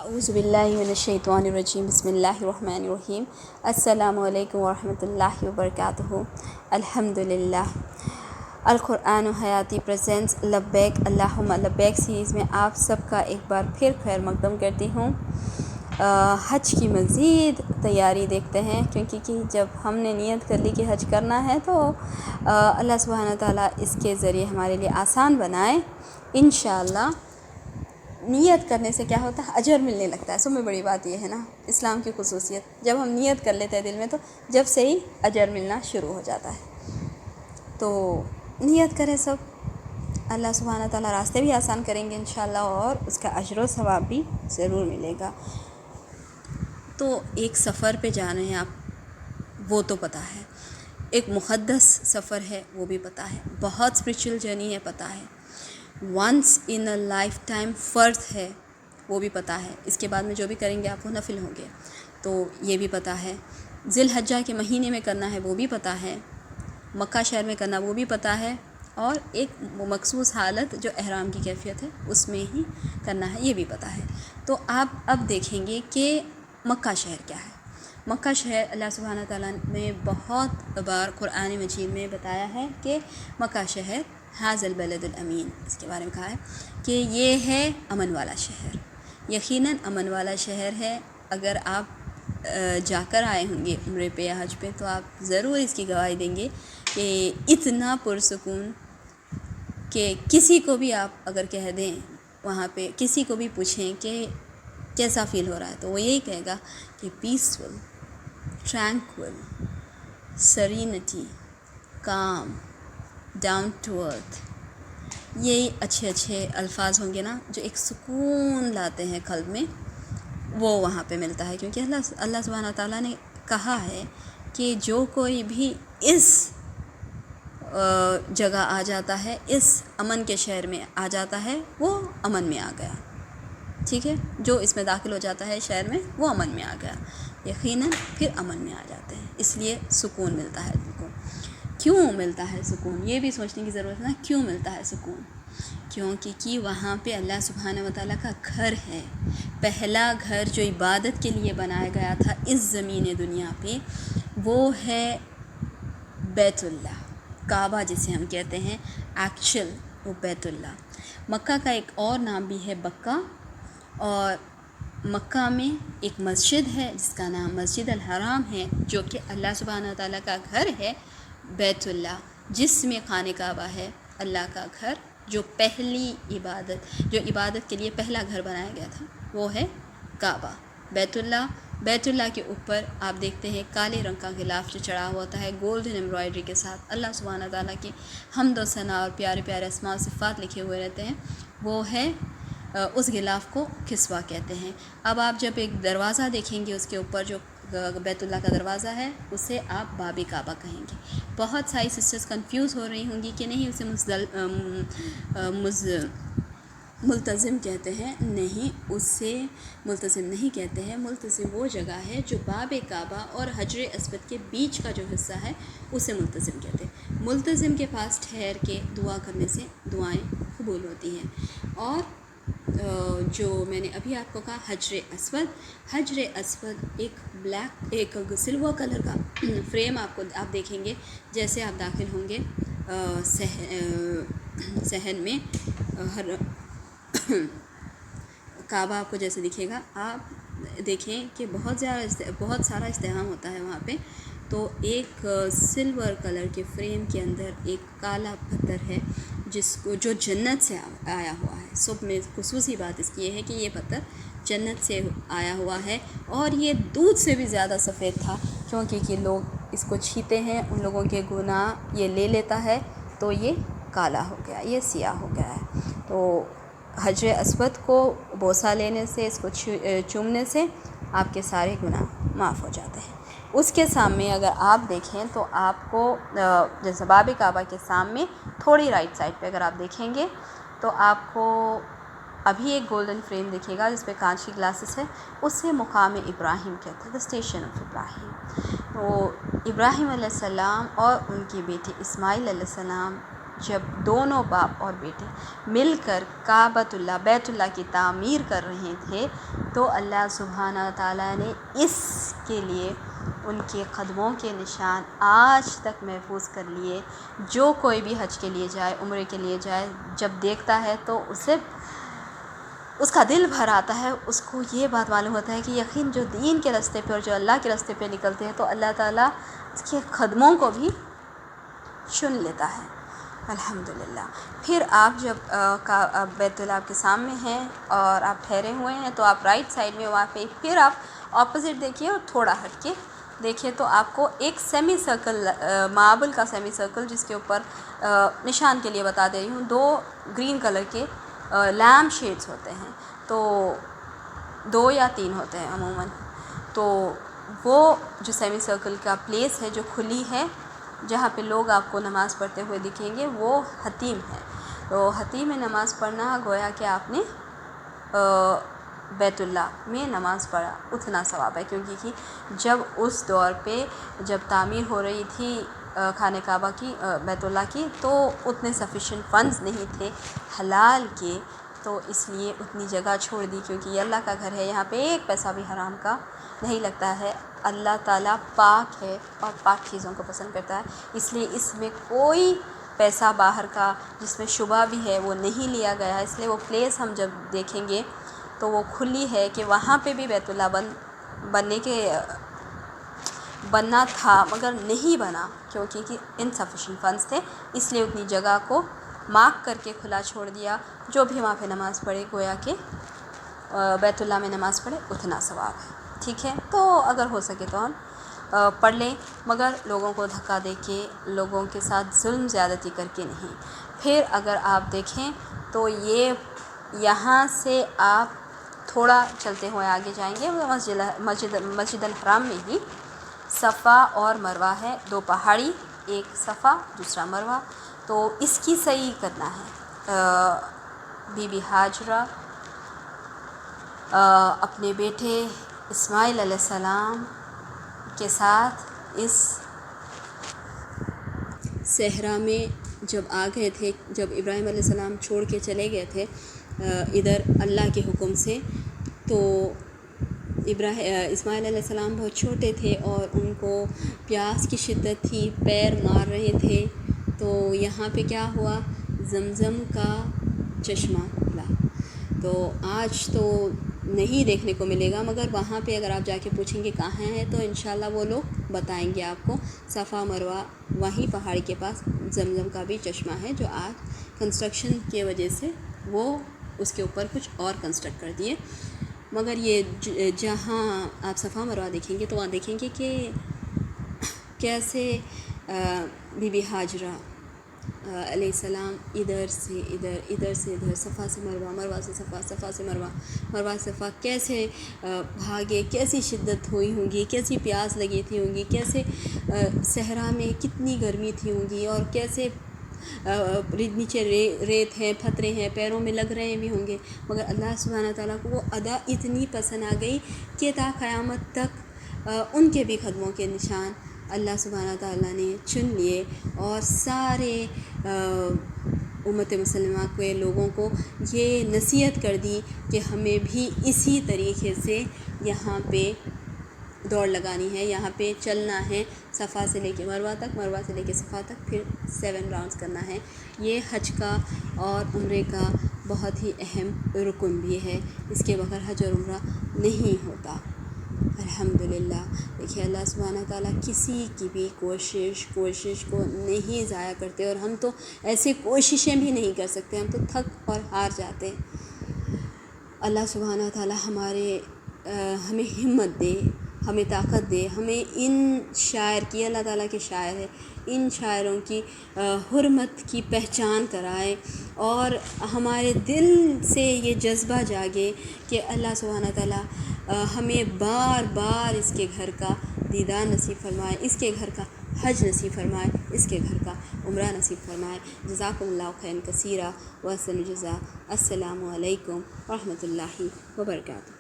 اعوذ باللہ من الشیطان الرجیم بسم اللہ الرحمن الرحیم السلام علیکم ورحمۃ اللہ وبرکاتہ۔ الحمدللہ۔ القرآن حیاتی پریزنٹس لبیک اللہم لبیک سیریز میں آپ سب کا ایک بار پھر خیر مقدم کرتی ہوں۔ حج کی مزید تیاری دیکھتے ہیں، کیونکہ جب ہم نے نیت کر لی کہ حج کرنا ہے تو اللہ سبحانہ تعالیٰ اس کے ذریعے ہمارے لیے آسان بنائے انشاءاللہ۔ نیت کرنے سے کیا ہوتا ہے؟ اجر ملنے لگتا ہے۔ سب میں بڑی بات یہ ہے نا اسلام کی خصوصیت، جب ہم نیت کر لیتے ہیں دل میں تو جب سے ہی اجر ملنا شروع ہو جاتا ہے۔ تو نیت کریں سب، اللہ سبحانہ تعالیٰ راستے بھی آسان کریں گے انشاءاللہ، اور اس کا اجر و ثواب بھی ضرور ملے گا۔ تو ایک سفر پہ جا رہے ہیں آپ، وہ تو پتہ ہے، ایک مقدس سفر ہے وہ بھی پتہ ہے، بہت اسپریچول جرنی ہے پتہ ہے، once in a lifetime فرض ہے وہ بھی پتہ ہے، اس کے بعد میں جو بھی کریں گے آپ وہ نفل ہوں گے، تو یہ بھی پتہ ہے، ذی الحجہ کے مہینے میں کرنا ہے وہ بھی پتہ ہے، مکہ شہر میں کرنا وہ بھی پتہ ہے، اور ایک مخصوص حالت جو احرام کی کیفیت ہے اس میں ہی کرنا ہے یہ بھی پتہ ہے۔ تو آپ اب دیکھیں گے کہ مکہ شہر کیا ہے۔ مکہ شہر اللہ سبحانہ تعالیٰ نے بہت بار قرآن مجید میں بتایا ہے کہ مکہ شہر ھذا البلد الامین، اس کے بارے میں کہا ہے کہ یہ ہے امن والا شہر، یقیناً امن والا شہر ہے۔ اگر آپ جا کر آئے ہوں گے عمرے پہ یا حج پہ تو آپ ضرور اس کی گواہی دیں گے کہ اتنا پرسکون کہ کسی کو بھی آپ اگر کہہ دیں، وہاں پہ کسی کو بھی پوچھیں کہ کیسا فیل ہو رہا ہے تو وہ یہی کہے گا کہ peaceful, tranquil, serenity, calm, down to earth, یہی اچھے اچھے الفاظ ہوں گے نا جو ایک سکون لاتے ہیں قلب میں، وہ وہاں پہ ملتا ہے۔ کیونکہ اللہ سبحانہ تعالیٰ نے کہا ہے کہ جو کوئی بھی اس جگہ آ جاتا ہے، اس امن کے شہر میں آ جاتا ہے، وہ امن میں آ گیا، ٹھیک ہے، جو اس میں داخل ہو جاتا ہے شہر میں وہ امن میں آ گیا، یقیناً پھر امن میں آ جاتے ہیں، اس لیے سکون ملتا ہے دل کو۔ کیوں ملتا ہے سکون؟ یہ بھی سوچنے کی ضرورت ہے نا، کیوں ملتا ہے سکون؟ کیونکہ وہاں پہ اللہ سبحانہ وتعالیٰ کا گھر ہے، پہلا گھر جو عبادت کے لیے بنایا گیا تھا اس زمین دنیا پہ، وہ ہے بیت اللہ، کعبہ جسے ہم کہتے ہیں، ایکچوئل وہ بیت اللہ۔ مکہ کا ایک اور نام بھی ہے بکہ، اور مکہ میں ایک مسجد ہے جس کا نام مسجد الحرام ہے، جو کہ اللہ سبحانہ تعالیٰ کا گھر ہے، بیت اللہ، جس میں خانہ کعبہ ہے، اللہ کا گھر، جو پہلی عبادت کے لیے پہلا گھر بنایا گیا تھا وہ ہے کعبہ، بیت اللہ۔ بیت اللہ کے اوپر آپ دیکھتے ہیں کالے رنگ کا غلاف جو چڑھا ہوا ہوتا ہے گولڈن ایمبرائڈری کے ساتھ، اللہ سبحانہ تعالیٰ کی حمد و ثنا اور پیارے پیارے اسماء و صفات لکھے ہوئے رہتے ہیں، وہ ہے اس غلاف کو کسوہ کہتے ہیں۔ اب آپ جب ایک دروازہ دیکھیں گے اس کے اوپر جو بیت اللہ کا دروازہ ہے، اسے آپ باب کعبہ کہیں گے۔ بہت ساری سسٹرز کنفیوز ہو رہی ہوں گی کہ نہیں اسے ملتزم کہتے ہیں، نہیں، اسے ملتزم نہیں کہتے ہیں، ملتزم وہ جگہ ہے جو باب کعبہ اور حجر اسود کے بیچ کا جو حصہ ہے اسے ملتزم کہتے ہیں۔ ملتزم کے پاس ٹھہر کے دعا کرنے سے دعائیں قبول ہوتی ہیں۔ اور جو میں نے ابھی آپ کو کہا حجر اسود ایک سلور کلر کا فریم آپ دیکھیں گے، جیسے آپ داخل ہوں گے صحن میں، کعبہ آپ کو جیسے دکھے گا، آپ دیکھیں کہ بہت سارا ازدحام ہوتا ہے وہاں پہ، تو ایک سلور کلر کے فریم کے اندر ایک کالا پتھر ہے جو جنت سے آیا ہوا ہے۔ سب میں خصوصی بات اس کی یہ ہے کہ یہ پتھر جنت سے آیا ہوا ہے، اور یہ دودھ سے بھی زیادہ سفید تھا، کیونکہ لوگ اس کو چھیتے ہیں، ان لوگوں کے گناہ یہ لے لیتا ہے تو یہ کالا ہو گیا، یہ سیاہ ہو گیا ہے۔ تو حجر اسود کو بوسہ لینے سے، اس کو چومنے سے آپ کے سارے گناہ معاف ہو جاتے ہیں۔ اس کے سامنے اگر آپ دیکھیں تو آپ کو جیسے باب کعبہ کے سامنے تھوڑی رائٹ سائڈ پہ اگر آپ دیکھیں گے تو آپ کو ابھی ایک گولڈن فریم دکھے گا جس پہ کانچ کی گلاسز ہے، اسے مقام ابراہیم کہتے ہیں، دا اسٹیشن آف ابراہیم۔ تو ابراہیم علیہ السلام اور ان کی بیٹی اسماعیل علیہ السلام جب دونوں باپ اور بیٹے مل کر کعبۃ اللہ بیت اللہ کی تعمیر کر رہے تھے تو اللہ سبحانہ تعالیٰ نے اس کے لیے ان کے قدموں کے نشان آج تک محفوظ کر لیے۔ جو کوئی بھی حج کے لیے جائے، عمرے کے لیے جائے، جب دیکھتا ہے تو اسے اس کا دل بھر آتا ہے، اس کو یہ بات معلوم ہوتا ہے کہ یقین جو دین کے راستے پہ اور جو اللہ کے راستے پہ نکلتے ہیں تو اللہ تعالیٰ اس کے قدموں کو بھی چن لیتا ہے۔ الحمدللہ۔ پھر آپ جب بیت اللہ آپ کے سامنے ہیں اور آپ ٹھہرے ہوئے ہیں تو آپ رائٹ سائڈ میں وہاں پہ پھر آپ اپوزٹ دیکھیے اور تھوڑا ہٹ کے دیکھیے تو آپ کو ایک سیمی سرکل، ماربل کا سیمی سرکل، جس کے اوپر نشان کے لیے بتا دے رہی ہوں، 2 گرین کلر کے لیمپ شیڈز ہوتے ہیں، تو 2 یا 3 ہوتے ہیں عموماً۔ تو وہ جو سیمی سرکل کا پلیس ہے جو کھلی ہے، جہاں پہ لوگ آپ کو نماز پڑھتے ہوئے دکھیں گے، وہ حتیم ہے۔ تو حتیم میں نماز پڑھنا گویا کہ آپ نے بیت اللہ میں نماز پڑھا اتنا ثواب ہے، کیونکہ جب اس دور پہ جب تعمیر ہو رہی تھی خانہ کعبہ کی، بیت اللہ کی، تو اتنے سفیشینٹ فنڈز نہیں تھے حلال کے، تو اس لیے اتنی جگہ چھوڑ دی، کیونکہ یہ اللہ کا گھر ہے، یہاں پہ ایک پیسہ بھی حرام کا نہیں لگتا ہے۔ اللہ تعالیٰ پاک ہے اور پاک چیزوں کو پسند کرتا ہے، اس لیے اس میں کوئی پیسہ باہر کا جس میں شبہ بھی ہے وہ نہیں لیا گیا ہے۔ اس لیے وہ پلیس ہم جب دیکھیں گے تو وہ کھلی ہے کہ وہاں پہ بھی بیت اللہ بننا تھا مگر نہیں بنا، کیونکہ انسفیشینٹ فنڈز تھے، اس لیے اتنی جگہ کو مارک کر کے کھلا چھوڑ دیا۔ جو بھی وہاں پہ نماز پڑھے گویا کہ بیت اللہ میں نماز پڑھے اتنا ثواب ہے، ٹھیک ہے۔ تو اگر ہو سکے تو ہم پڑھ لیں، مگر لوگوں کو دھکا دے کے، لوگوں کے ساتھ ظلم زیادتی کر کے نہیں۔ پھر اگر آپ دیکھیں تو یہ یہاں سے آپ تھوڑا چلتے ہوئے آگے جائیں گے، مسجد الحرام میں ہی صفا اور مروہ ہے، 2 پہاڑی، ایک صفا دوسرا مروہ، تو اس کی سعی کرنا ہے۔ بی بی ہاجرہ اپنے بیٹے اسماعیل علیہ السلام کے ساتھ اس صحرا میں جب آ گئے تھے، جب ابراہیم علیہ السلام چھوڑ کے چلے گئے تھے ادھر اللہ کے حکم سے، تو اسماعیل علیہ السلام بہت چھوٹے تھے اور ان کو پیاس کی شدت تھی، پیر مار رہے تھے، تو یہاں پہ کیا ہوا، زمزم کا چشمہ کھلا۔ تو آج تو نہیں دیکھنے کو ملے گا، مگر وہاں پہ اگر آپ جا کے پوچھیں گے کہاں ہیں تو انشاءاللہ وہ لوگ بتائیں گے آپ کو۔ صفا مروہ وہیں پہاڑی کے پاس زمزم کا بھی چشمہ ہے، جو آج کنسٹرکشن کی وجہ سے وہ اس کے اوپر کچھ اور کنسٹرکٹ کر دیے، مگر یہ جہاں آپ صفا مروہ دیکھیں گے تو وہاں دیکھیں گے کہ کیسے بی بی ہاجرہ علیہ السلام ادھر سے ادھر، ادھر سے ادھر، صفا سے مروہ، مروہ سے صفا، صفا سے مروہ، مروہ سے صفا، کیسے بھاگے، کیسی شدت ہوئی ہوں گی، کیسی پیاس لگی تھی ہوں گی، کیسے صحرا میں کتنی گرمی تھی ہوں گی، اور کیسے نیچے ریت ہیں، پتھرے ہیں، پیروں میں لگ رہے بھی ہوں گے، مگر اللہ سبحانہ تعالیٰ کو وہ ادا اتنی پسند آ گئی کہ تا قیامت تک ان کے بھی قدموں کے نشان اللہ سبحانہ تعالیٰ نے چن لیے، اور سارے امت مسلمہ کے لوگوں کو یہ نصیحت کر دی کہ ہمیں بھی اسی طریقے سے یہاں پہ دوڑ لگانی ہے، یہاں پہ چلنا ہے، صفا سے لے کے مروہ تک، مروہ سے لے کے صفا تک، پھر 7 راؤنڈز کرنا ہے۔ یہ حج کا اور عمرے کا بہت ہی اہم رکن بھی ہے، اس کے بغیر حج اور عمرہ نہیں ہوتا۔ الحمدللہ۔ دیکھیے اللہ سبحانہ تعالیٰ کسی کی بھی کوشش کو نہیں ضائع کرتے، اور ہم تو ایسے کوششیں بھی نہیں کر سکتے، ہم تو تھک اور ہار جاتے ہیں۔ اللہ سبحانہ تعالیٰ ہمیں ہمت دے، ہمیں طاقت دے، ہمیں ان شاعر کی، اللہ تعالیٰ کے شاعر ہے، ان شاعروں کی حرمت کی پہچان کرائے، اور ہمارے دل سے یہ جذبہ جاگے کہ اللہ سبحانہ تعالیٰ ہمیں بار بار اس کے گھر کا دیدار نصیب فرمائے، اس کے گھر کا حج نصیب فرمائے، اس کے گھر کا عمرہ نصیب فرمائے۔ جزاکم اللہ خیرا کثیرا واحسن الجزاء۔ السلام علیکم ورحمۃ اللہ وبرکاتہ۔